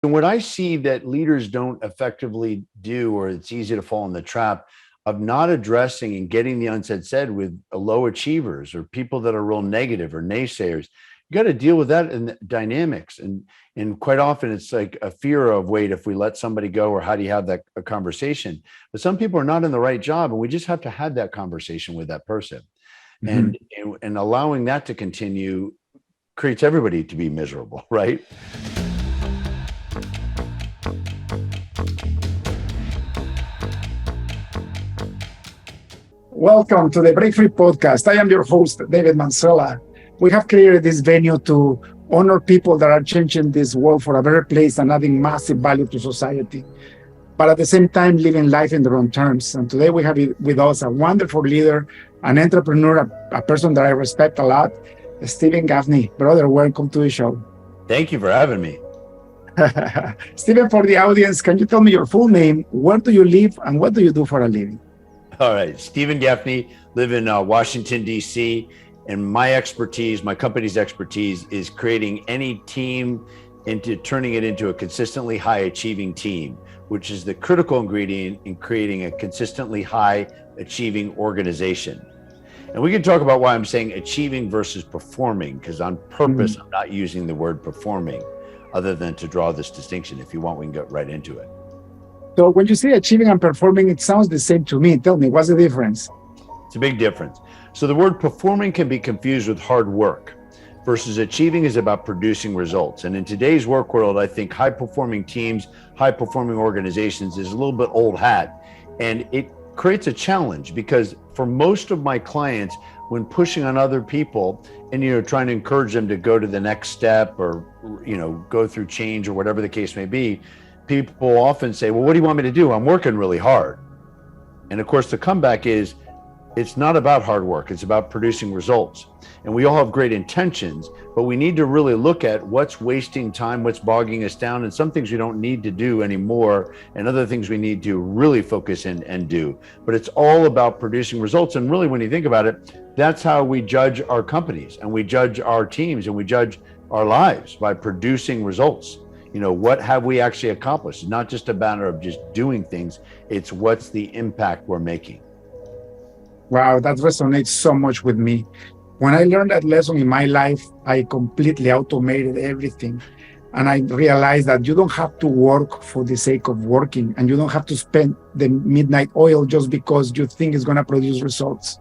And what I see that leaders don't effectively do, or it's easy to fall in the trap of not addressing and getting the unsaid said with low achievers or people that are real negative or naysayers. You got to deal with that in the dynamics. And quite often it's like a fear of, wait, if we let somebody go, or how do you have that a conversation? But some people are not in the right job, and we just have to have that conversation with that person. Mhm. And allowing that to continue creates everybody to be miserable, right? Welcome to the Break Free Podcast. I am your host, David Mansella. We have created this venue to honor people that are changing this world for a better place and adding massive value to society, but at the same time, living life in their own terms. And today we have with us a wonderful leader, an entrepreneur, a person that I respect a lot, Steven Gaffney. Brother, welcome to the show. Thank you for having me. Steven, for the audience, can you tell me your full name? Where do you live and what do you do for a living? All right. Steven Gaffney, live in Washington, D.C. And my expertise, my company's expertise, is creating any team into turning it into a consistently high achieving team, which is the critical ingredient in creating a consistently high achieving organization. And we can talk about why I'm saying achieving versus performing, because on purpose, I'm not using the word performing other than to draw this distinction. If you want, we can get right into it. So when you say achieving and performing, it sounds the same to me. Tell me, what's the difference? It's a big difference. So the word performing can be confused with hard work, versus achieving is about producing results. And in today's work world, I think high performing teams, high performing organizations is a little bit old hat. And it creates a challenge because for most of my clients, when pushing on other people and trying to encourage them to go to the next step or go through change or whatever the case may be, people often say, well, what do you want me to do? I'm working really hard. And of course, the comeback is, it's not about hard work. It's about producing results. And we all have great intentions, but we need to really look at what's wasting time, what's bogging us down, and some things we don't need to do anymore, and other things we need to really focus in and do. But it's all about producing results. And really, when you think about it, that's how we judge our companies and we judge our teams and we judge our lives, by producing results. What have we actually accomplished? It's not just a matter of just doing things. It's what's the impact we're making. Wow, that resonates so much with me. When I learned that lesson in my life, I completely automated everything. And I realized that you don't have to work for the sake of working, and you don't have to spend the midnight oil just because you think it's going to produce results.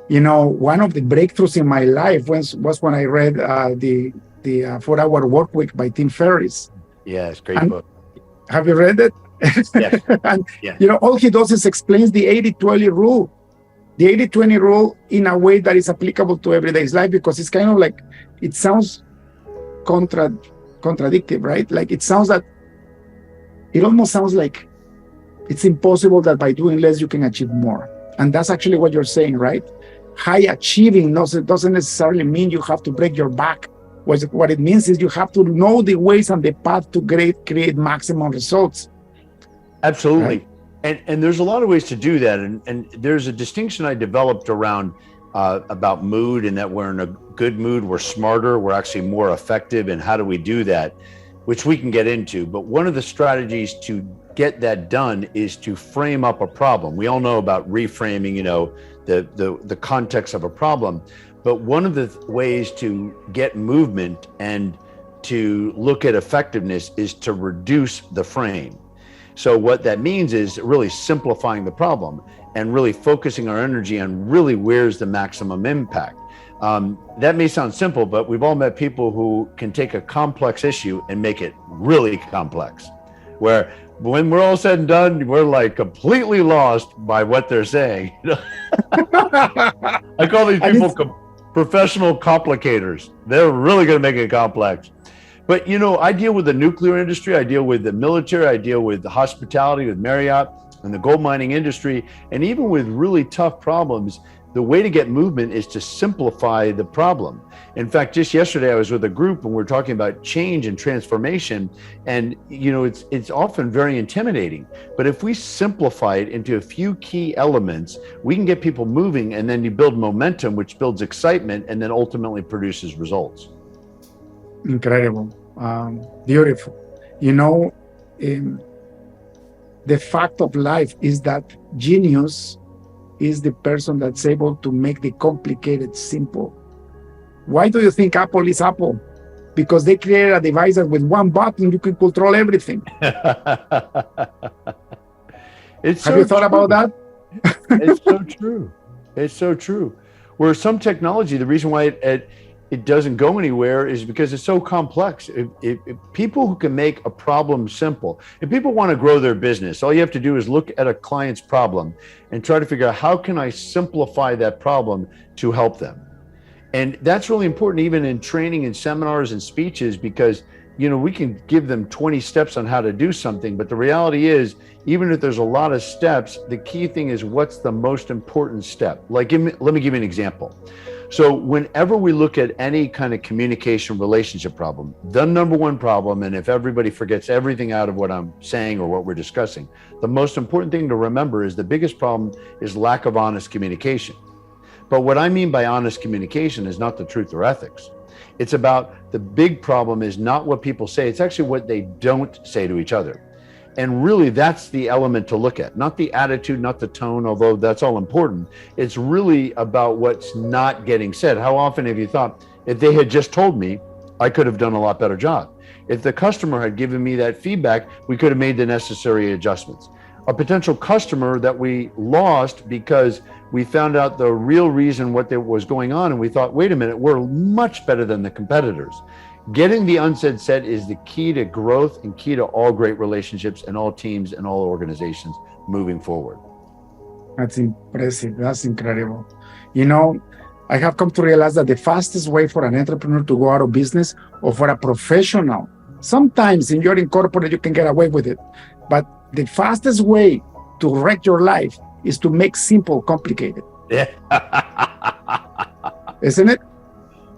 One of the breakthroughs in my life was when I read the 4-Hour Work Week by Tim Ferriss. Yeah, it's a great And book. have you read it? Yes. And, Yeah. all he does is explains the 80-20 rule. The 80-20 rule in a way that is applicable to everyday's life, because it's kind of like, it sounds contradictive, right? Like it almost sounds like it's impossible that by doing less you can achieve more. And that's actually what you're saying, right? High achieving doesn't necessarily mean you have to break your back. What it means is you have to know the ways and the path to create maximum results. Absolutely. Right? And there's a lot of ways to do that. And there's a distinction I developed around about mood, and that we're in a good mood, we're smarter, we're actually more effective. And how do we do that? Which we can get into. But one of the strategies to get that done is to frame up a problem. We all know about reframing, the context of a problem. But one of the ways to get movement and to look at effectiveness is to reduce the frame. So what that means is really simplifying the problem and really focusing our energy on really where's the maximum impact. That may sound simple, but we've all met people who can take a complex issue and make it really complex, where when we're all said and done, we're like completely lost by what they're saying. I call these people professional complicators. They're really going to make it complex. But, I deal with the nuclear industry, I deal with the military, I deal with the hospitality, with Marriott and the gold mining industry. And even with really tough problems, the way to get movement is to simplify the problem. In fact, just yesterday I was with a group and we're talking about change and transformation. And, it's often very intimidating. But if we simplify it into a few key elements, we can get people moving, and then you build momentum, which builds excitement and then ultimately produces results. Incredible. Beautiful. You know, um, the fact of life is that genius is the person that's able to make the complicated simple. Why do you think Apple is Apple? Because they created a device that with one button you can control everything. It's Have so you thought true. about that? It's so true. It's so true. Where some technology, the reason why it doesn't go anywhere is because it's so complex. If people who can make a problem simple, if people want to grow their business, all you have to do is look at a client's problem and try to figure out how can I simplify that problem to help them. And that's really important even in training and seminars and speeches, because we can give them 20 steps on how to do something, but the reality is, even if there's a lot of steps, the key thing is what's the most important step. Like, let me give you an example. So whenever we look at any kind of communication relationship problem, the number one problem, and if everybody forgets everything out of what I'm saying or what we're discussing, the most important thing to remember is the biggest problem is lack of honest communication. But what I mean by honest communication is not the truth or ethics. It's about the big problem is not what people say, it's actually what they don't say to each other. And really, that's the element to look at, not the attitude, not the tone, although that's all important. It's really about what's not getting said. How often have you thought, if they had just told me, I could have done a lot better job. If the customer had given me that feedback, we could have made the necessary adjustments. A potential customer that we lost because we found out the real reason what was going on, and we thought, wait a minute, we're much better than the competitors. Getting the unsaid set is the key to growth and key to all great relationships and all teams and all organizations moving forward. That's impressive. That's incredible. I have come to realize that the fastest way for an entrepreneur to go out of business, or for a professional, sometimes in your corporate you can get away with it, but the fastest way to wreck your life is to make simple complicated. Yeah. Isn't it?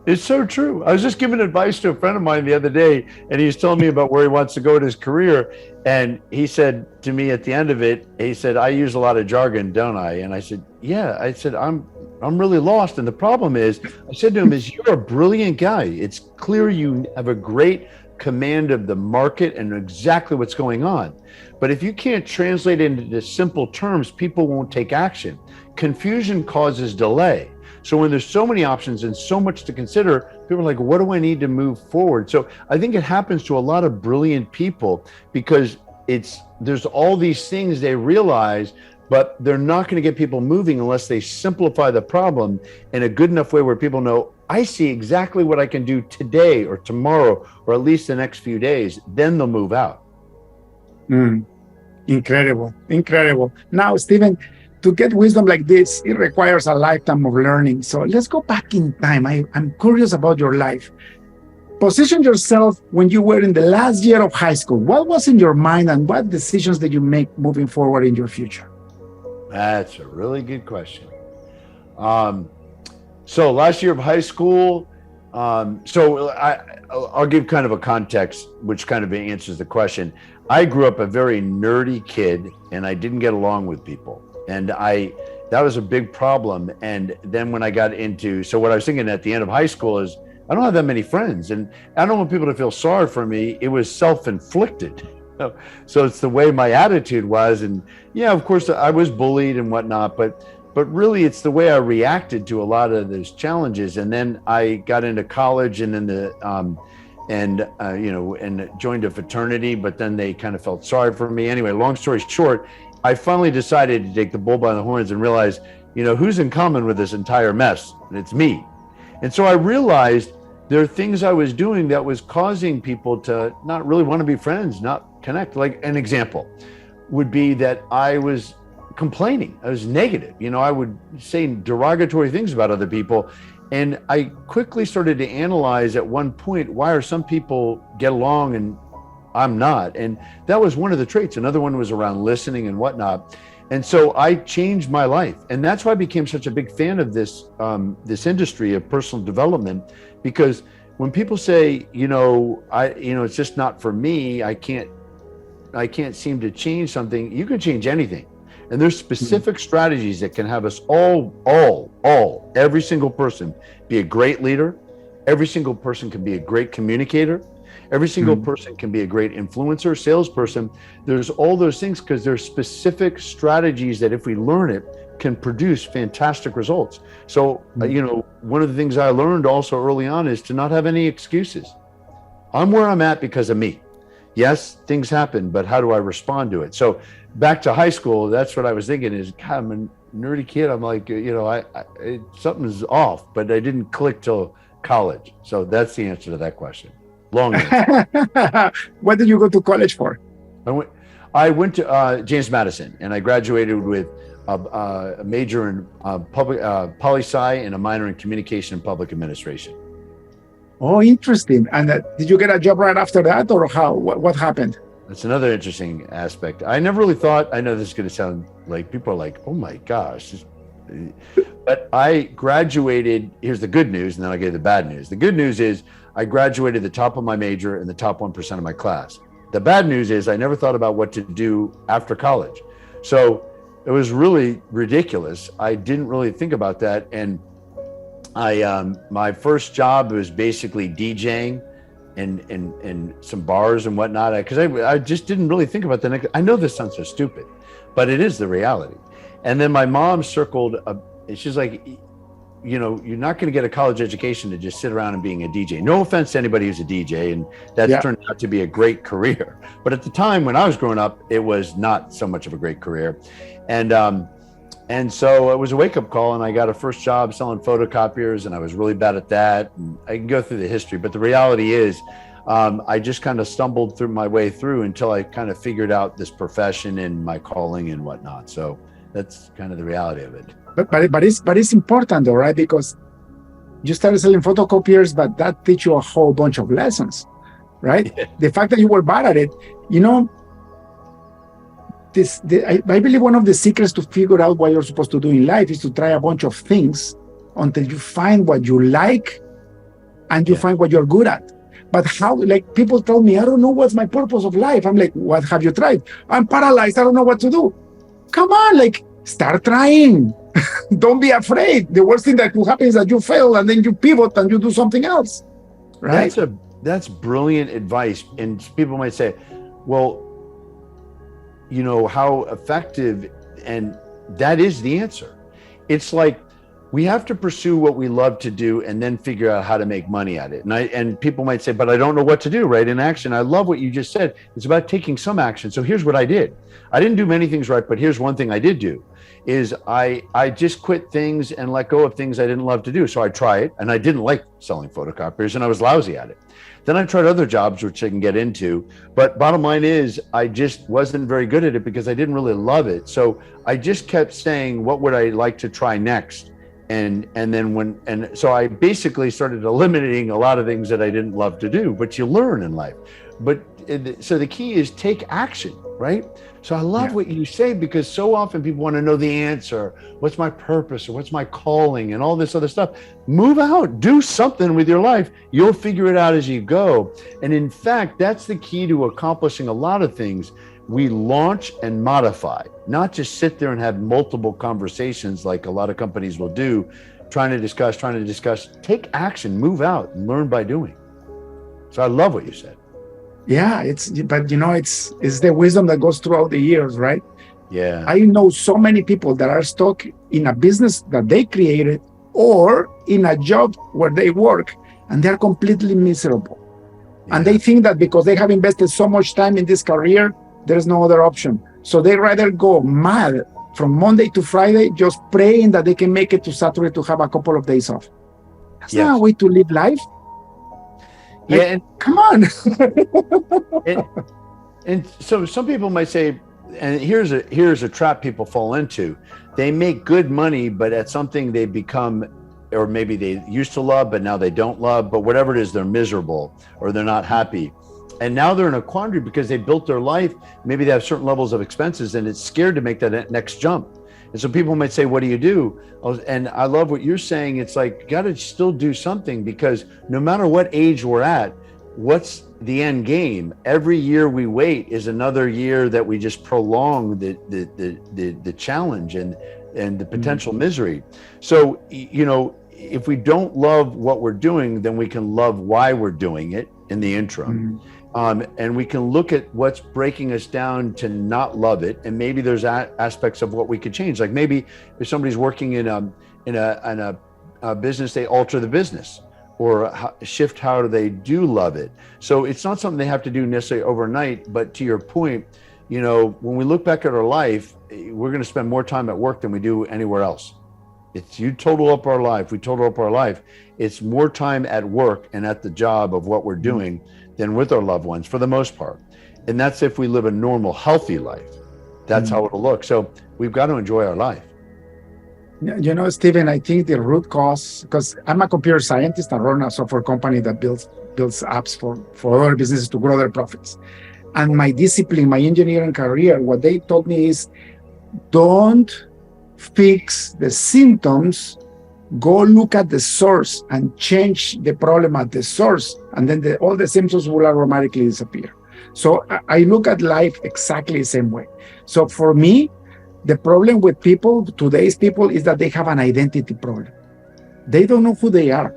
It's so true. I was just giving advice to a friend of mine the other day, and he was telling me about where he wants to go in his career. And he said to me at the end of it, he said, I use a lot of jargon, don't I? And I said, yeah. I said, I'm really lost. And the problem is, I said to him, you're a brilliant guy. It's clear you have a great command of the market and exactly what's going on. But if you can't translate it into simple terms, people won't take action. Confusion causes delay. So when there's so many options and so much to consider, people are like, what do I need to move forward? So I think it happens to a lot of brilliant people because there's all these things they realize, but they're not going to get people moving unless they simplify the problem in a good enough way where people know, I see exactly what I can do today or tomorrow, or at least the next few days, then they'll move out. Incredible. Now, Steven, to get wisdom like this, it requires a lifetime of learning. So let's go back in time. I'm curious about your life. Position yourself when you were in the last year of high school. What was in your mind, and what decisions did you make moving forward in your future? That's a really good question. So last year of high school, I'll give kind of a context, which kind of answers the question. I grew up a very nerdy kid, and I didn't get along with people. And that was a big problem. And then when I got so what I was thinking at the end of high school is, I don't have that many friends, and I don't want people to feel sorry for me. It was self-inflicted. So it's the way my attitude was. And yeah, of course I was bullied and whatnot, but really it's the way I reacted to a lot of those challenges. And then I got into college and and joined a fraternity, but then they kind of felt sorry for me. Anyway, long story short, I finally decided to take the bull by the horns and realize, who's in common with this entire mess? And it's me. And so I realized there are things I was doing that was causing people to not really want to be friends, not connect. Like an example would be that I was complaining. I was negative. I would say derogatory things about other people. And I quickly started to analyze at one point, why are some people get along and I'm not? And that was one of the traits. Another one was around listening and whatnot. And so I changed my life. And that's why I became such a big fan of this industry of personal development, because when people say, it's just not for me, I can't seem to change something, you can change anything. And there's specific strategies that can have us every single person be a great leader. Every single person can be a great communicator. Every single person can be a great influencer, salesperson. There's all those things because there's specific strategies that if we learn it, can produce fantastic results. So, one of the things I learned also early on is to not have any excuses. I'm where I'm at because of me. Yes, things happen, but how do I respond to it? So back to high school, that's what I was thinking is, God, I'm a nerdy kid. I'm like, something's off, but I didn't click till college. So that's the answer to that question. Long answer. What did you go to college for? I went to James Madison, and I graduated with a major in poli-sci and a minor in communication and public administration. Oh, interesting. And did you get a job right after that, or how? What happened? That's another interesting aspect. I never really thought, I know this is going to sound like people are like, oh my gosh. But I graduated, here's the good news, and then I'll give you the bad news. The good news is I graduated the top of my major and the top 1% of my class. The bad news is I never thought about what to do after college. So it was really ridiculous. I didn't really think about that. And my first job was basically DJing in some bars and whatnot, because I just didn't really think about the next. I know this sounds so stupid, but it is the reality. And then my mom circled, she's like, you're not going to get a college education to just sit around and being a DJ. No offense to anybody who's a DJ, and that's turned out to be a great career. But at the time when I was growing up, it was not so much of a great career. And so it was a wake-up call, and I got a first job selling photocopiers, and I was really bad at that. And I can go through the history, but the reality is I just kind of stumbled through my way through until I kind of figured out this profession and my calling and whatnot. So that's kind of the reality of it. But it's important though, right? Because you started selling photocopiers, but that teach you a whole bunch of lessons, right? Yeah. The fact that you were bad at it, I believe one of the secrets to figure out what you're supposed to do in life is to try a bunch of things until you find what you like and you find what you're good at. But how, like people tell me, I don't know what's my purpose of life. I'm like, what have you tried? I'm paralyzed. I don't know what to do. Come on, start trying. Don't be afraid. The worst thing that will happen is that you fail and then you pivot and you do something else. Right? That's brilliant advice. And people might say, well, how effective, and that is the answer. It's like we have to pursue what we love to do and then figure out how to make money at it. And people might say, but I don't know what to do, right? In action. I love what you just said. It's about taking some action. So here's what I did. I didn't do many things right, but here's one thing I did do is I just quit things and let go of things I didn't love to do. So I tried, and I didn't like selling photocopiers, and I was lousy at it. Then I tried other jobs, which I can get into. But bottom line is, I just wasn't very good at it because I didn't really love it. So I just kept saying, what would I like to try next? And so I basically started eliminating a lot of things that I didn't love to do, but you learn in life. So the key is take action, right? So I love what you say, because so often people want to know the answer. What's my purpose, or what's my calling, and all this other stuff. Move out, do something with your life. You'll figure it out as you go. And in fact, that's the key to accomplishing a lot of things. We launch and modify, not just sit there and have multiple conversations like a lot of companies will do, trying to discuss. Take action, move out, and learn by doing. So I love what you said. Yeah, it's the wisdom that goes throughout the years, right? Yeah. I know so many people that are stuck in a business that they created or in a job where they work, and they're completely miserable. Yeah. And they think that because they have invested so much time in this career, there's no other option. So they rather go mad from Monday to Friday, just praying that they can make it to Saturday to have a couple of days off. That's not a way to live life. And come on. and so some people might say, and here's a trap people fall into. They make good money, but at something they become, or maybe they used to love, but now they don't love, but whatever it is, they're miserable or they're not happy. And now they're in a quandary because they built their life. Maybe they have certain levels of expenses and it's scared to make that next jump. And so people might say, what do you do? And I love what you're saying. It's like, you got to still do something, because no matter what age we're at, what's the end game? Every year we wait is another year that we just prolong the challenge and the potential misery. So, if we don't love what we're doing, then we can love why we're doing it in the interim. And we can look at what's breaking us down to not love it. And maybe there's aspects of what we could change. Like maybe if somebody's working in a business, they alter the business or shift how they do love it. So it's not something they have to do necessarily overnight. But to your point, you know, when we look back at our life, we're going to spend more time at work than we do anywhere else. It's we total up our life, it's more time at work and at the job of what we're doing than with our loved ones for the most part. And that's if we live a normal, healthy life. That's how it'll look. So we've got to enjoy our life. You know, Steven, I think the root cause, because I'm a computer scientist and run a software company that builds apps for other businesses to grow their profits. And my discipline, my engineering career, what they told me is, don't fix the symptoms, go look at the source and change the problem at the source, and then all the symptoms will automatically disappear. So I look at life exactly the same way. So for me, the problem with people, today's people, is that they have an identity problem. They don't know who they are,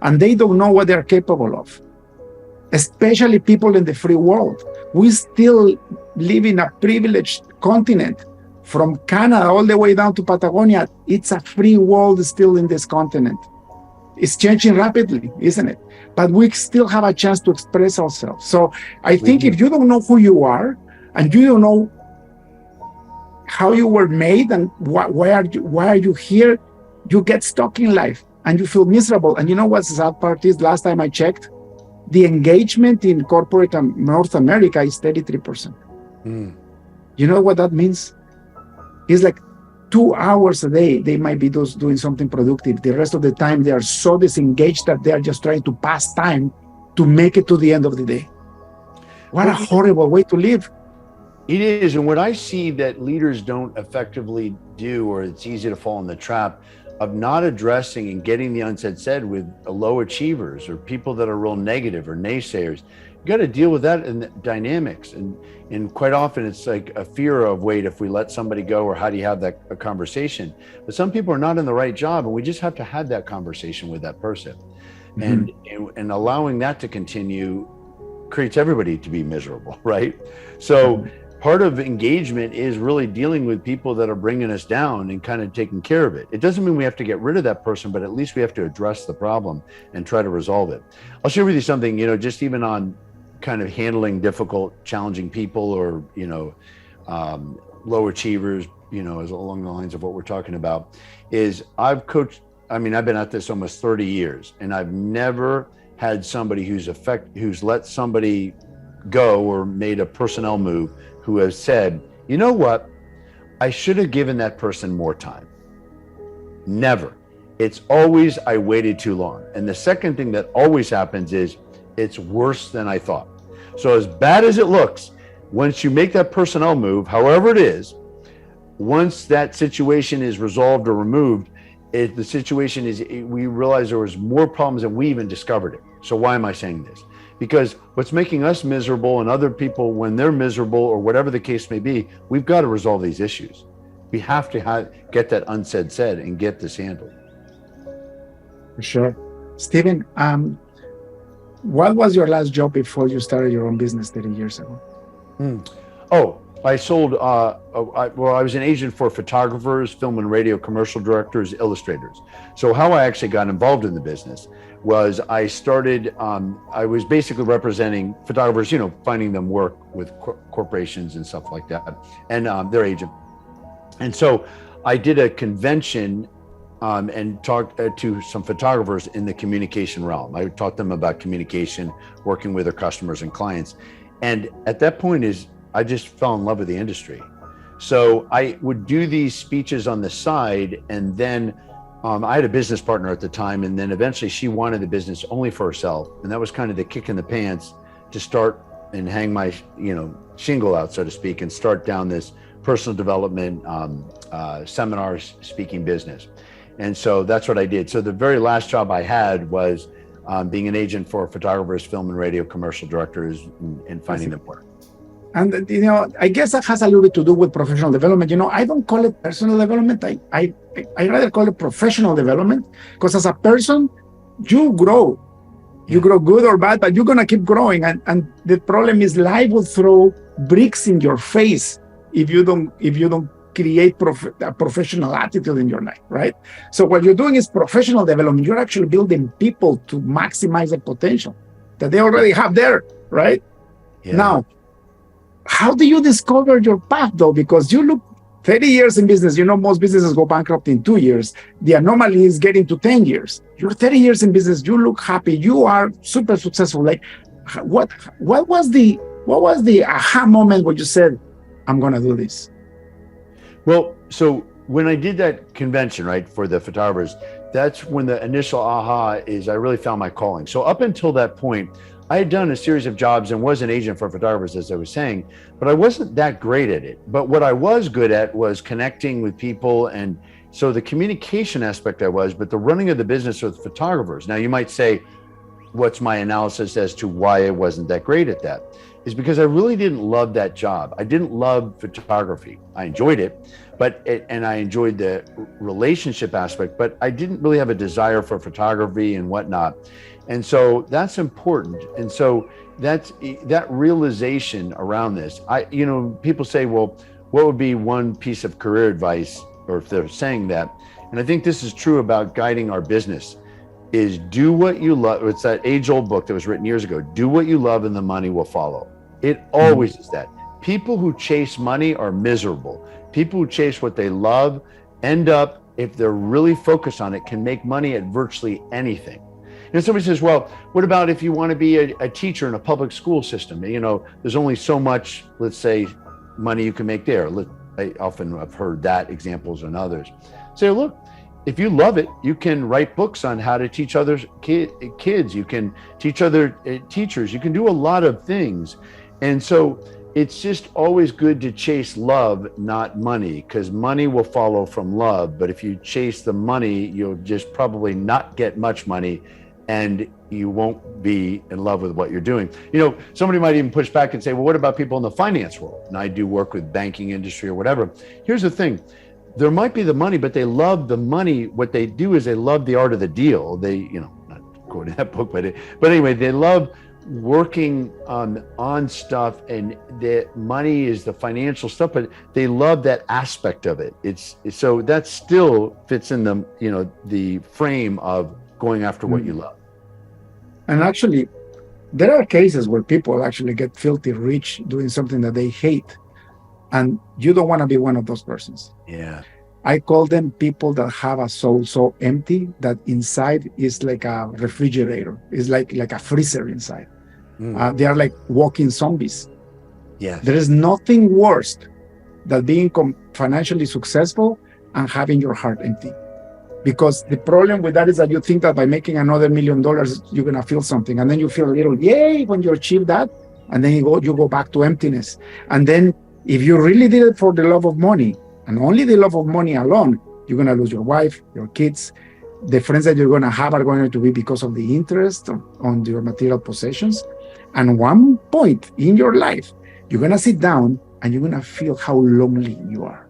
and they don't know what they're capable of. Especially people in the free world. We still live in a privileged continent. From Canada all the way down to Patagonia, it's a free world still in this continent. It's changing rapidly, isn't it? But we still have a chance to express ourselves. So I think if you don't know who you are, and you don't know how you were made and why are you here, you get stuck in life and you feel miserable. And you know what the sad part is? Last time I checked, the engagement in corporate North America is 33%. You know what that means? It's like 2 hours a day, they might be doing something productive. The rest of the time, they are so disengaged that they are just trying to pass time to make it to the end of the day. What a horrible way to live. It is. And what I see that leaders don't effectively do, or it's easy to fall in the trap of not addressing and getting the unsaid said with low achievers or people that are real negative or naysayers. You got to deal with that in the dynamics. And quite often it's like a fear of, wait, if we let somebody go, or how do you have that a conversation? But some people are not in the right job, and we just have to have that conversation with that person. And allowing that to continue creates everybody to be miserable, right? So part of engagement is really dealing with people that are bringing us down and kind of taking care of it. It doesn't mean we have to get rid of that person, but at least we have to address the problem and try to resolve it. I'll share with you something, you know, just even on kind of handling difficult, challenging people, or, you know, low achievers, you know, as along the lines of what we're talking about, is I've coached, I mean, I've been at this almost 30 years, and I've never had somebody who's let somebody go or made a personnel move who has said, you know what, I should have given that person more time. Never. It's always, I waited too long. And the second thing that always happens is, it's worse than I thought. So as bad as it looks, once you make that personnel move, however it is, once that situation is resolved or removed, the situation is, we realize there was more problems than we even discovered it. So why am I saying this? Because what's making us miserable and other people, when they're miserable or whatever the case may be, we've got to resolve these issues. We have to get that unsaid said and get this handled. For sure. Steven, what was your last job before you started your own business 30 years ago? Oh, I sold, I was an agent for photographers, film and radio commercial directors, illustrators. So how I actually got involved in the business was I started, I was basically representing photographers, you know, finding them work with corporations and stuff like that, and their agent. And so I did a convention and talked to some photographers in the communication realm. I taught them about communication, working with their customers and clients. And at that point I just fell in love with the industry. So I would do these speeches on the side, and then I had a business partner at the time, and then eventually she wanted the business only for herself. And that was kind of the kick in the pants to start and hang my, you know, shingle out, so to speak, and start down this personal development seminars speaking business. And so that's what I did. So the very last job I had was being an agent for photographers, film and radio commercial directors, and finding them work. And I guess that has a little bit to do with professional development. I don't call it personal development. I rather call it professional development, because as a person, you grow. You grow good or bad, but you're gonna keep growing. And the problem is life will throw bricks in your face if you don't create a professional attitude in your life, right? So what you're doing is professional development. You're actually building people to maximize the potential that they already have there, right? Yeah. Now, how do you discover your path though? Because you look 30 years in business, most businesses go bankrupt in 2 years. The anomaly is getting to 10 years. You're 30 years in business, you look happy, you are super successful. Like, what was the aha moment where you said, I'm gonna do this? Well, so when I did that convention, right, for the photographers, that's when the initial aha is I really found my calling. So up until that point, I had done a series of jobs and was an agent for photographers, as I was saying, but I wasn't that great at it. But what I was good at was connecting with people. And so the communication aspect I was, but the running of the business with photographers. Now you might say, what's my analysis as to why I wasn't that great at that? Is because I really didn't love that job. I didn't love photography. I enjoyed it, and I enjoyed the relationship aspect, but I didn't really have a desire for photography and whatnot. And so that's important. And so that realization around this, people say, well, what would be one piece of career advice, or if they're saying that, and I think this is true about guiding our business, is do what you love. It's that age-old book that was written years ago, do what you love and the money will follow. It always is that. People who chase money are miserable. People who chase what they love end up, if they're really focused on it, can make money at virtually anything. Somebody says, well, what about if you want to be a teacher in a public school system? There's only so much, let's say, money you can make there. I often have heard that examples and others. Say, look, if you love it, you can write books on how to teach other kids. You can teach other teachers. You can do a lot of things. And so it's just always good to chase love, not money, because money will follow from love. But if you chase the money, you'll just probably not get much money, and you won't be in love with what you're doing. Somebody might even push back and say, well, what about people in the finance world? And I do work with banking industry or whatever. Here's the thing. There might be the money, but they love the money. What they do is they love the art of the deal. They, not quoting that book, but anyway, they love working on stuff, and the money is the financial stuff, but they love that aspect of it. So that still fits in the frame of going after what you love. And actually, there are cases where people actually get filthy rich doing something that they hate. And you don't want to be one of those persons. Yeah. I call them people that have a soul so empty that inside is like a refrigerator. It's like a freezer inside. They are like walking zombies. Yes. There is nothing worse than being financially successful and having your heart empty. Because the problem with that is that you think that by making another $1 million, you're going to feel something. And then you feel a little yay when you achieve that. And then you go back to emptiness. And then if you really did it for the love of money, and only the love of money alone, you're going to lose your wife, your kids. The friends that you're going to have are going to be because of the interest on your material possessions. And one point in your life, you're going to sit down and you're going to feel how lonely you are.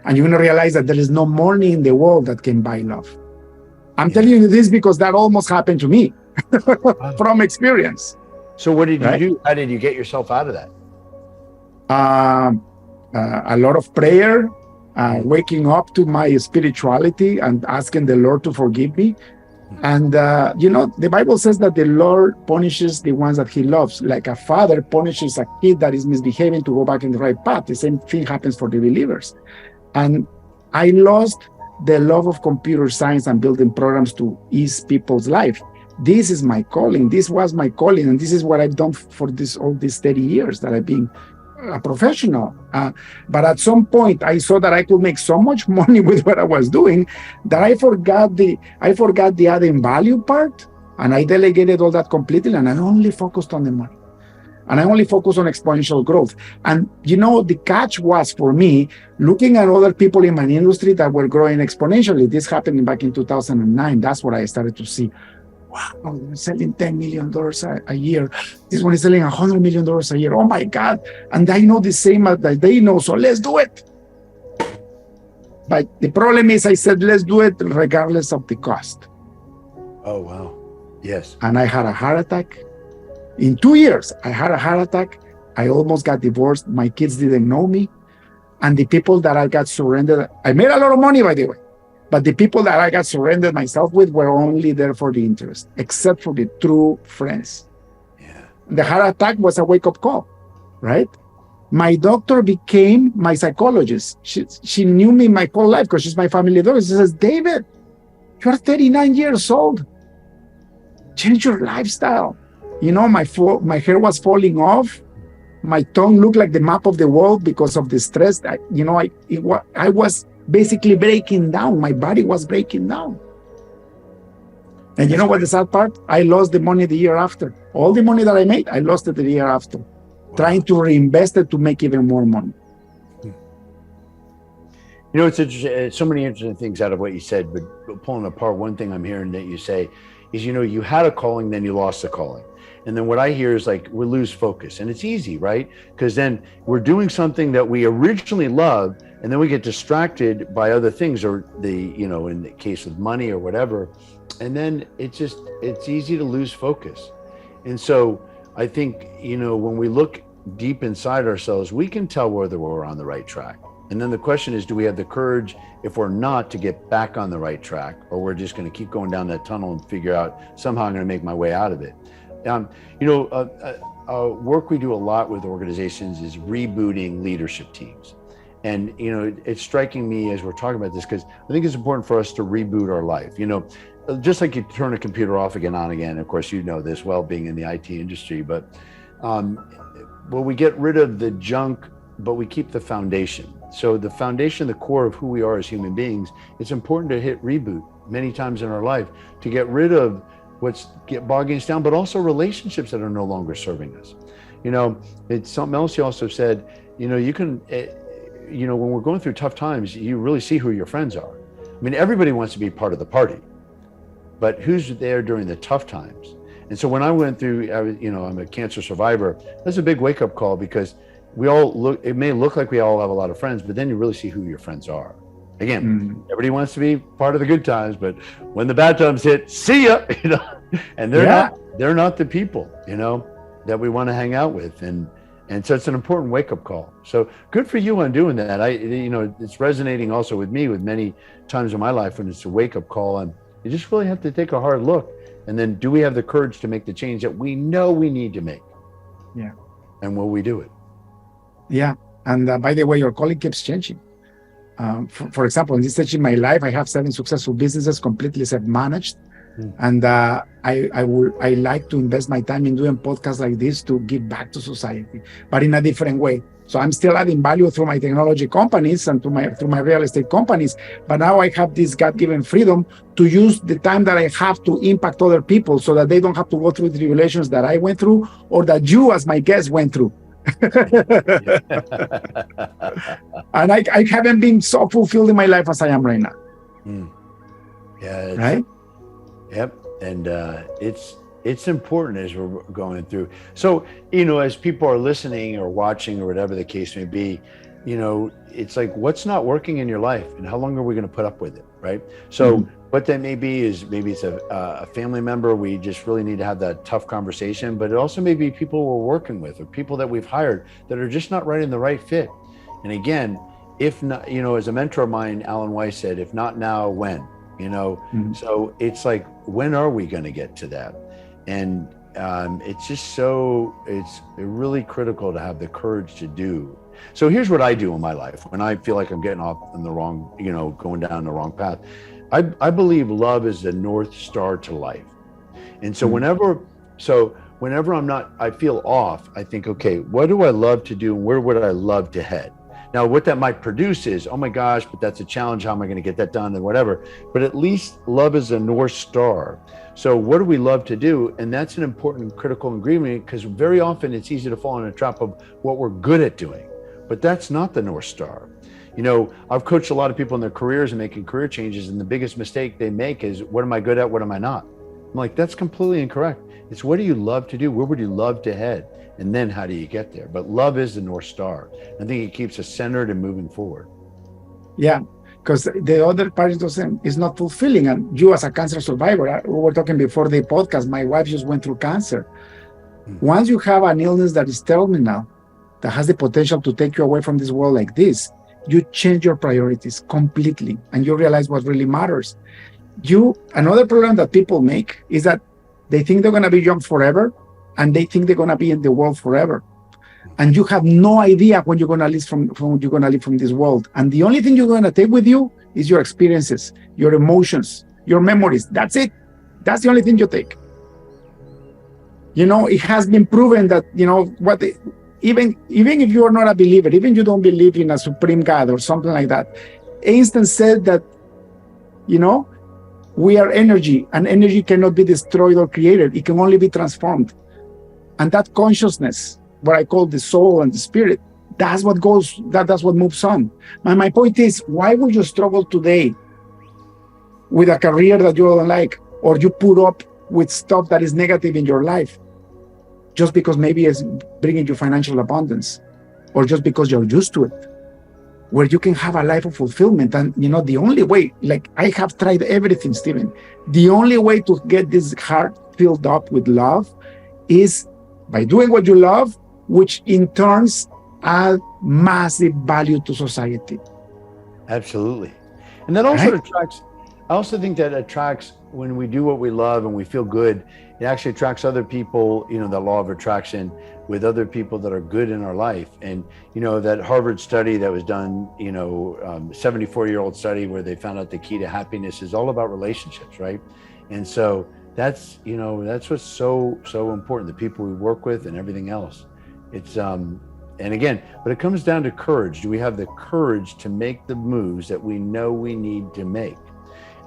And you're going to realize that there is no money in the world that can buy love. I'm telling you this because that almost happened to me from experience. So what did you do? How did you get yourself out of that? A lot of prayer, waking up to my spirituality and asking the Lord to forgive me. And, the Bible says that the Lord punishes the ones that he loves. Like a father punishes a kid that is misbehaving to go back in the right path. The same thing happens for the believers. And I lost the love of computer science and building programs to ease people's life. This is my calling. This was my calling. And this is what I've done for all these 30 years that I've been a professional. But at some point I saw that I could make so much money with what I was doing that I forgot the adding value part, and I delegated all that completely, and I only focused on the money. And I only focused on exponential growth. And the catch was for me looking at other people in my industry that were growing exponentially. This happened back in 2009. That's what I started to see. wow, they're selling $10 million a year. This one is selling $100 million a year. Oh my God. And I know the same as that they know. So let's do it. But the problem is I said, let's do it regardless of the cost. Oh, wow. Yes. And I had a heart attack. In 2 years, I had a heart attack. I almost got divorced. My kids didn't know me. And the people that I got surrendered, I made a lot of money, by the way. But the people that I got surrendered myself with were only there for the interest, except for the true friends. Yeah. The heart attack was a wake-up call, right? My doctor became my psychologist. She knew me my whole life because she's my family doctor. She says, David, you're 39 years old. Change your lifestyle. You know, my hair was falling off. My tongue looked like the map of the world because of the stress. I was basically breaking down. My body was breaking down. And you know what the sad part? I lost the money the year after. All the money that I made, I lost it the year after. Wow. Trying to reinvest it to make even more money. You know, it's interesting. So many interesting things out of what you said, but pulling apart, one thing I'm hearing that you say is, you know, you had a calling, then you lost the calling. And then what I hear is like, we lose focus. And it's easy, right? Because then we're doing something that we originally loved, and then we get distracted by other things, or in the case of money or whatever. And then it's easy to lose focus. And so I think, you know, when we look deep inside ourselves, we can tell whether we're on the right track. And then the question is, do we have the courage, if we're not, to get back on the right track, or we're just going to keep going down that tunnel and figure out somehow I'm going to make my way out of it. Work we do a lot with organizations is rebooting leadership teams. And, you know, it's striking me as we're talking about this, because I think it's important for us to reboot our life. You know, just like you turn a computer off again, on again. Of course, you know this well, being in the IT industry, but we get rid of the junk, but we keep the foundation. So the foundation, the core of who we are as human beings, it's important to hit reboot many times in our life to get rid of what's bogging us down, but also relationships that are no longer serving us. You know, it's something else you also said, you know, you can, when we're going through tough times, you really see who your friends are. I mean, everybody wants to be part of the party, but who's there during the tough times? And so when I went through, I'm a cancer survivor, that's a big wake up call, because it may look like we all have a lot of friends, but then you really see who your friends are. Again, everybody wants to be part of the good times, but when the bad times hit, see ya, you know, and they're not the people, you know, that we want to hang out with. And so it's an important wake up call. So good for you on doing that. It's resonating also with me with many times in my life when it's a wake up call, and you just really have to take a hard look. And then, do we have the courage to make the change that we know we need to make? Yeah. And will we do it? Yeah. And by the way, your calling keeps changing. For example, in this stage in my life, I have 7 successful businesses, completely self-managed. And I like to invest my time in doing podcasts like this to give back to society, but in a different way. So I'm still adding value through my technology companies and through my real estate companies. But now I have this God-given freedom to use the time that I have to impact other people, so that they don't have to go through the tribulations that I went through, or that you as my guest went through. And I haven't been so fulfilled in my life as I am right now. Yeah. Right? Yep. And it's important as we're going through. So, you know, as people are listening or watching or whatever the case may be, you know, it's like, what's not working in your life, and how long are we going to put up with it? Right. So what that may be is, maybe it's a family member. We just really need to have that tough conversation, but it also may be people we're working with, or people that we've hired that are just not right in the right fit. And again, if not, you know, as a mentor of mine, Alan Weiss said, if not now, when? You know, so it's like, when are we going to get to that? And it's just it's really critical to have the courage to do. So here's what I do in my life when I feel like I'm getting off in the wrong, you know, going down the wrong path. I believe love is the North Star to life. And so whenever I feel off, I think, okay, what do I love to do, and where would I love to head? Now, what that might produce is, oh my gosh, but that's a challenge. How am I going to get that done, and whatever? But at least love is a North Star. So what do we love to do? And that's an important critical ingredient, because very often it's easy to fall in a trap of what we're good at doing, but that's not the North Star. You know, I've coached a lot of people in their careers and making career changes, and the biggest mistake they make is, what am I good at? What am I not? I'm like, that's completely incorrect. It's what do you love to do? Where would you love to head? And then how do you get there? But love is the North Star. I think it keeps us centered and moving forward. Yeah, because the other part is not fulfilling. And you, as a cancer survivor, we were talking before the podcast, my wife just went through cancer. Once you have an illness that is terminal, that has the potential to take you away from this world like this, you change your priorities completely and you realize what really matters. Another problem that people make is that they think they're going to be young forever and they think they're going to be in the world forever. And you have no idea when you're going to leave from this world. And the only thing you're going to take with you is your experiences, your emotions, your memories. That's it. That's the only thing you take. It has been proven that, even if you are not a believer, even if you don't believe in a supreme God or something like that, Einstein said that, we are energy, and energy cannot be destroyed or created. It can only be transformed. And that consciousness, what I call the soul and the spirit, that's what moves on. And my point is, why would you struggle today with a career that you don't like, or you put up with stuff that is negative in your life, just because maybe it's bringing you financial abundance, or just because you're used to it, where you can have a life of fulfillment? And the only way, like I have tried everything, Steven, the only way to get this heart filled up with love is by doing what you love, which in turns add massive value to society. Absolutely. And that also attracts, I also think that attracts, when we do what we love and we feel good, it actually attracts other people, the law of attraction, with other people that are good in our life. And, that Harvard study that was done, 74-year-old study where they found out the key to happiness is all about relationships, right? And so that's what's so important, the people we work with and everything else. It's, and again, but it comes down to courage. Do we have the courage to make the moves that we know we need to make?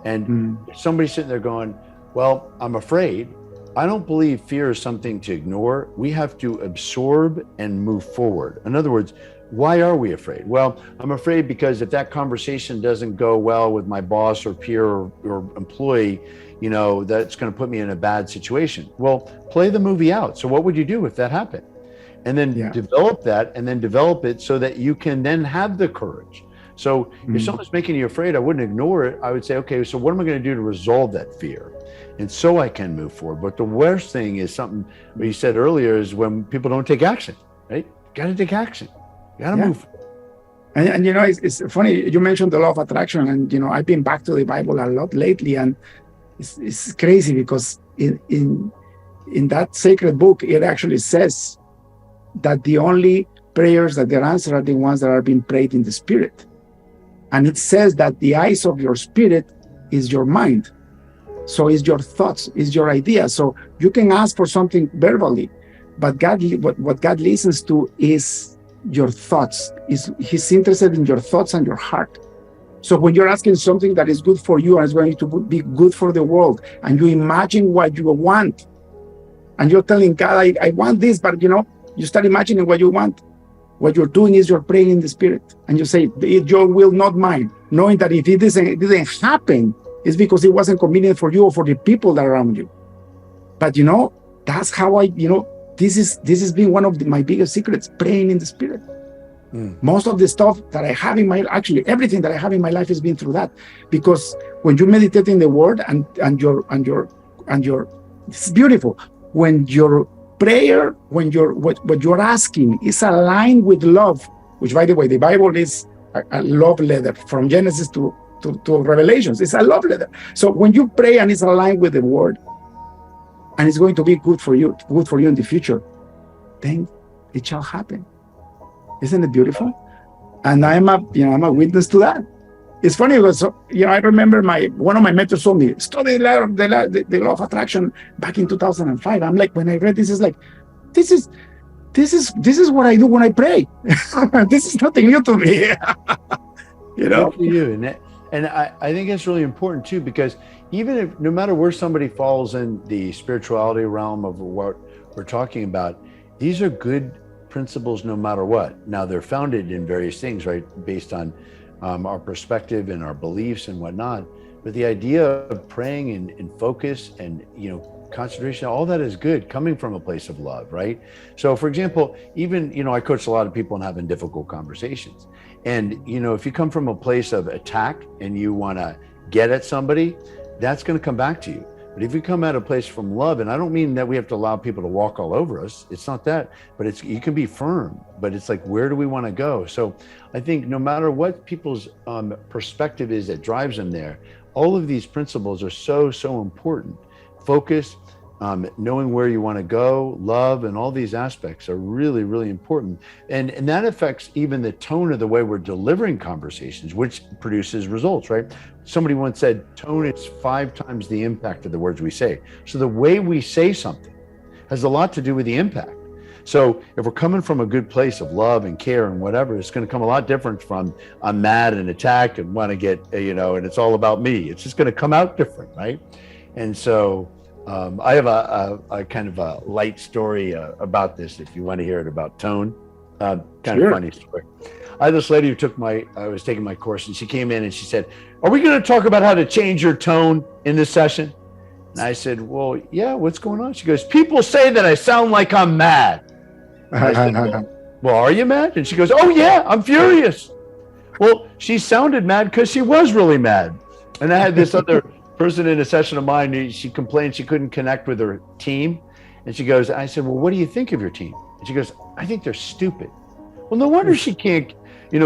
And somebody's sitting there going, well, I'm afraid. I don't believe fear is something to ignore. We have to absorb and move forward. In other words, why are we afraid? Well, I'm afraid because if that conversation doesn't go well with my boss or peer or employee, that's going to put me in a bad situation. Well, play the movie out. So what would you do if that happened? And then develop that, and then develop it so that you can then have the courage. So if someone's making you afraid, I wouldn't ignore it. I would say, okay, so what am I going to do to resolve that fear? And so I can move forward. But the worst thing is something what you said earlier is when people don't take action, right? You got to take action. You got to move forward. And it's funny, you mentioned the law of attraction, and I've been back to the Bible a lot lately, and it's crazy because in that sacred book, it actually says that the only prayers that they're answered are the ones that are being prayed in the spirit. And it says that the eyes of your spirit is your mind. So is your thoughts, is your ideas. So you can ask for something verbally, but what God listens to is your thoughts. He's interested in your thoughts and your heart. So when you're asking something that is good for you and is going to be good for the world, and you imagine what you want, and you're telling God, I want this, but you start imagining what you want. What you're doing is you're praying in the spirit, and you say, your will, not mine, knowing that if it didn't happen, it's because it wasn't convenient for you or for the people that are around you. But that's how this has been one of my biggest secrets, praying in the spirit. Most of the stuff that I have everything that I have in my life has been through that. Because when you meditate in the word and it's beautiful. When your prayer, what you're asking is aligned with love, which, by the way, the Bible is a love letter from Genesis to Revelations. It's a love letter. So when you pray and it's aligned with the word, and it's going to be good for you in the future, then it shall happen. Isn't it beautiful? And I'm a witness to that. It's funny because I remember one of my mentors told me, study the law of attraction back in 2005. I'm like, when I read this, is like, this is what I do when I pray. This is nothing new to me. Good for you. And I think it's really important too, because even if, no matter where somebody falls in the spirituality realm of what we're talking about, these are good principles no matter what. Now, they're founded in various things, right? Based on our perspective and our beliefs and whatnot. But the idea of praying and focus and, concentration, all that is good coming from a place of love, right? So for example, even, I coach a lot of people in having difficult conversations. And, if you come from a place of attack and you want to get at somebody, that's going to come back to you. But if you come at a place from love, and I don't mean that we have to allow people to walk all over us, it's not that, but you can be firm, but it's like, where do we want to go? So I think no matter what people's perspective is that drives them there, all of these principles are so important. Focus, knowing where you want to go, love, and all these aspects are really, really important. And that affects even the tone of the way we're delivering conversations, which produces results, right? Somebody once said, tone is 5 times the impact of the words we say. So the way we say something has a lot to do with the impact. So if we're coming from a good place of love and care and whatever, it's going to come a lot different from I'm mad and attacked and want to get, and it's all about me. It's just going to come out different, right? And so I have a kind of a light story about this, if you want to hear it, about tone. Kind Sure. of funny story. I had this lady who I was taking my course, and she came in and she said, "Are we going to talk about how to change your tone in this session?" And I said, "Well, yeah, what's going on?" She goes, "People say that I sound like I'm mad." And I said, well, are you mad? And she goes, "Oh yeah, I'm furious." Well, she sounded mad because she was really mad. And I had this other person in a session of mine, she complained she couldn't connect with her team. And she goes, I said, "Well, what do you think of your team?" And she goes, "I think they're stupid." Well, no wonder she can't,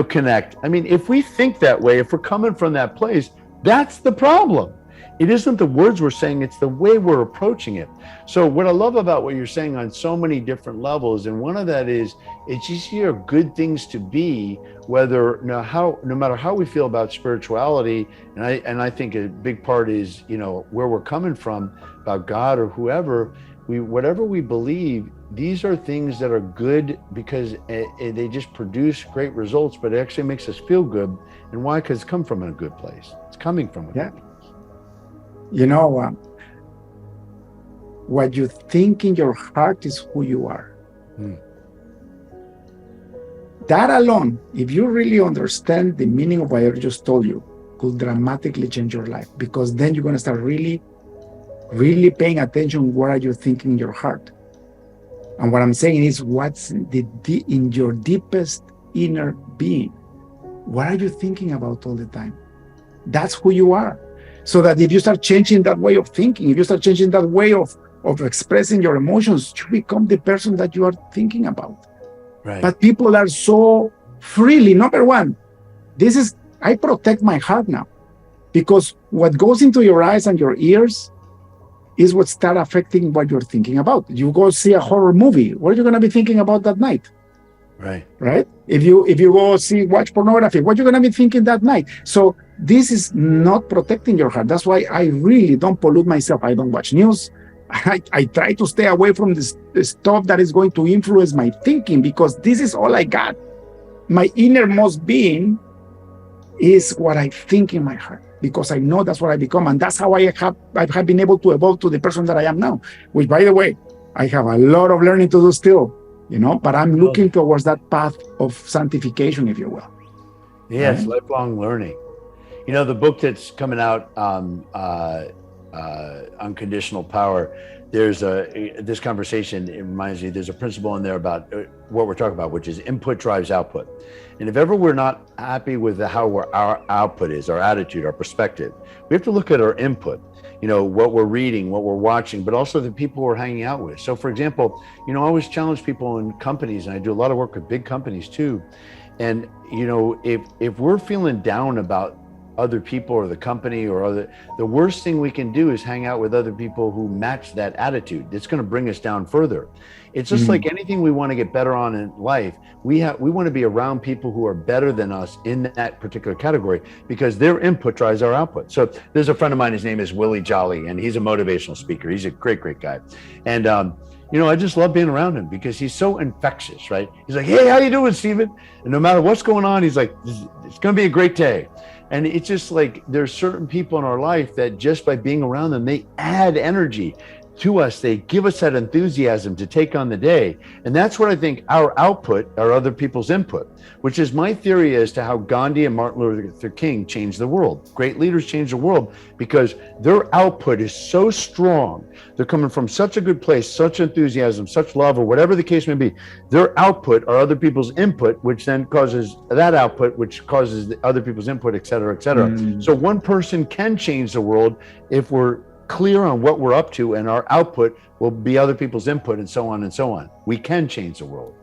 connect. I mean, if we think that way, if we're coming from that place, that's the problem. It isn't the words we're saying, it's the way we're approaching it. So what I love about what you're saying on so many different levels, and one of that is, it's just here good things to be, whether no matter how we feel about spirituality, and I think a big part is, where we're coming from about God or whoever, whatever we believe, these are things that are good because they just produce great results, but it actually makes us feel good. And why? Because it's come from a good place. It's coming from a good place. What you think in your heart is who you are. That alone, if you really understand the meaning of what I just told you, could dramatically change your life, because then you're going to start really, really paying attention. What are you thinking in your heart? And what I'm saying is, what's in your deepest inner being? What are you thinking about all the time? That's who you are. So that if you start changing that way of thinking, if you start changing that way of expressing your emotions, you become the person that you are thinking about. Right. But people are so freely, number one, I protect my heart now, because what goes into your eyes and your ears is what start affecting what you're thinking about. You go see a horror movie, what are you going to be thinking about that night? Right? If you go watch pornography, what you're going to be thinking that night? So this is not protecting your heart. That's why I really don't pollute myself. I don't watch news. I try to stay away from the stuff that is going to influence my thinking, because this is all I got. My innermost being is what I think in my heart, because I know that's what I become, and that's how I have been able to evolve to the person that I am now, which, by the way, I have a lot of learning to do still, but I'm looking towards that path of sanctification, if you will. Yes, right? Lifelong learning. The book that's coming out, Unconditional Power, there's this conversation, it reminds me, there's a principle in there about what we're talking about, which is input drives output. And if ever we're not happy with how our output is, our attitude, our perspective, we have to look at our input, what we're reading, what we're watching, but also the people we're hanging out with. So for example, I always challenge people in companies, and I do a lot of work with big companies too. And, if we're feeling down about other people or the company or the worst thing we can do is hang out with other people who match that attitude. It's going to bring us down further. It's just like anything we want to get better on in life. We want to be around people who are better than us in that particular category, because their input drives our output. So there's a friend of mine, his name is Willie Jolly, and he's a motivational speaker. He's a great, great guy. And, I just love being around him because he's so infectious, right? He's like, "Hey, how you doing, Steven?" And no matter what's going on, he's like, "It's going to be a great day." And it's just like, there's certain people in our life that just by being around them, they add energy. to us, they give us that enthusiasm to take on the day. And that's what I think our output are other people's input, which is my theory as to how Gandhi and Martin Luther King changed the world. Great leaders change the world because their output is so strong. They're coming from such a good place, such enthusiasm, such love, or whatever the case may be. Their output are other people's input, which then causes that output, which causes the other people's input, et cetera, et cetera. So one person can change the world if we're clear on what we're up to, and our output will be other people's input, and so on and so on. We can change the world.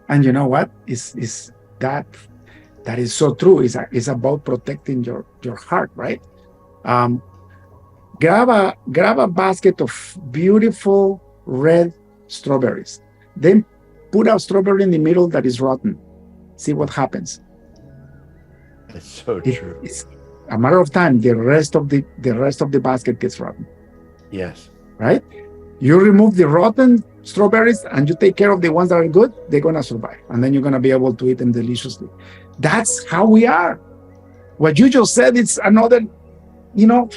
And you know what? Is that is so true. It's about protecting your heart, right? Grab a basket of beautiful red strawberries. Then put a strawberry in the middle that is rotten. See what happens. It's so true. It's a matter of time. The rest of the basket gets rotten. Yes. Right? You remove the rotten strawberries and you take care of the ones that are good, they're going to survive. And then you're going to be able to eat them deliciously. That's how we are. What you just said, it's another,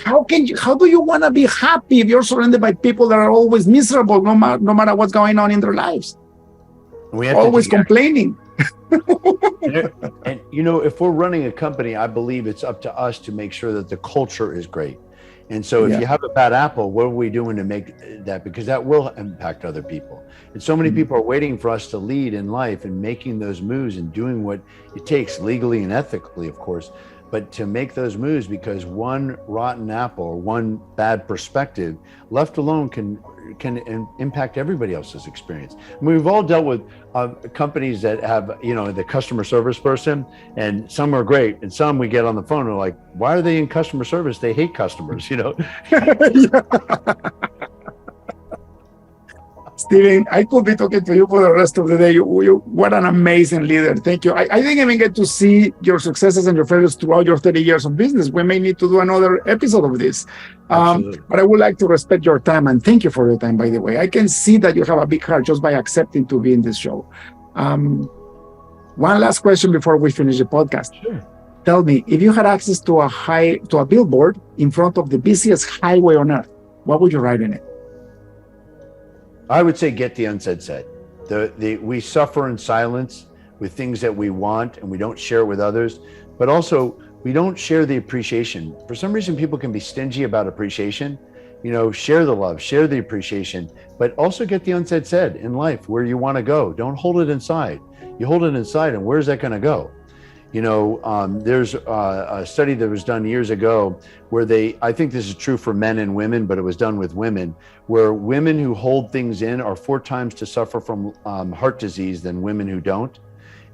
how do you want to be happy if you're surrounded by people that are always miserable, no matter what's going on in their lives? We have always complaining. And if we're running a company, I believe it's up to us to make sure that the culture is great. And so if you have a bad apple, what are we doing to make that? Because that will impact other people. And so many people are waiting for us to lead in life and making those moves and doing what it takes legally and ethically, of course, but to make those moves, because one rotten apple or one bad perspective left alone can impact everybody else's experience. I mean, we've all dealt with companies that have, the customer service person, and some are great, and some we get on the phone and are like, why are they in customer service? They hate customers, Steven, I could be talking to you for the rest of the day. What an amazing leader. Thank you. I didn't even get to see your successes and your failures throughout your 30 years of business. We may need to do another episode of this. But I would like to respect your time, and thank you for your time, by the way. I can see that you have a big heart just by accepting to be in this show. One last question before we finish the podcast. Sure. Tell me, if you had access to a billboard in front of the busiest highway on earth, what would you write in it? I would say get the unsaid said. We suffer in silence with things that we want, and we don't share with others, but also we don't share the appreciation. For some reason, people can be stingy about appreciation. Share the love, share the appreciation, but also get the unsaid said in life, where you want to go. Don't hold it inside. You hold it inside, and where's that going to go? There's a study that was done years ago where I think this is true for men and women, but it was done with women, where women who hold things in are 4 times to suffer from heart disease than women who don't.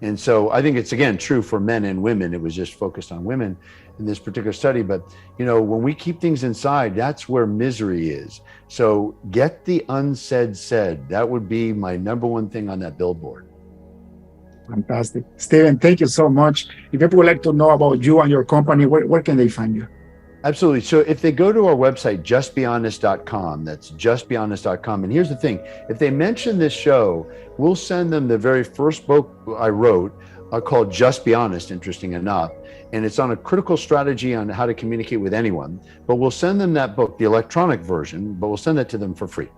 And so I think it's, again, true for men and women. It was just focused on women in this particular study. But, when we keep things inside, that's where misery is. So get the unsaid said. That would be my number one thing on that billboard. Fantastic. Steven, thank you so much. If people would like to know about you and your company, where can they find you? Absolutely. So if they go to our website, justbehonest.com, that's justbehonest.com. And here's the thing, if they mention this show, we'll send them the very first book I wrote called Just Be Honest, interesting enough. And it's on a critical strategy on how to communicate with anyone. But we'll send them that book, the electronic version, but we'll send it to them for free.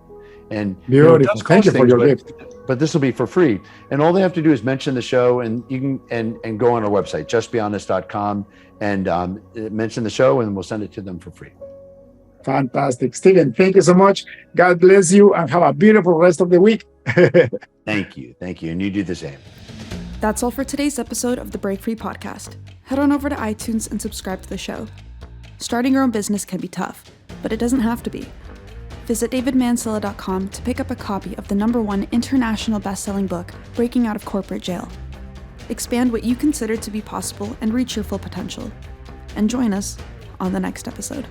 And beautiful. Thank you for your gift. But this will be for free. And all they have to do is mention the show, and you can and go on our website, justbehonest.com, and mention the show, and we'll send it to them for free. Fantastic. Steven, thank you so much. God bless you, and have a beautiful rest of the week. Thank you. And you do the same. That's all for today's episode of the Break Free Podcast. Head on over to iTunes and subscribe to the show. Starting your own business can be tough, but it doesn't have to be. Visit davidmansilla.com to pick up a copy of the #1 international best-selling book, Breaking Out of Corporate Jail. Expand what you consider to be possible and reach your full potential. And join us on the next episode.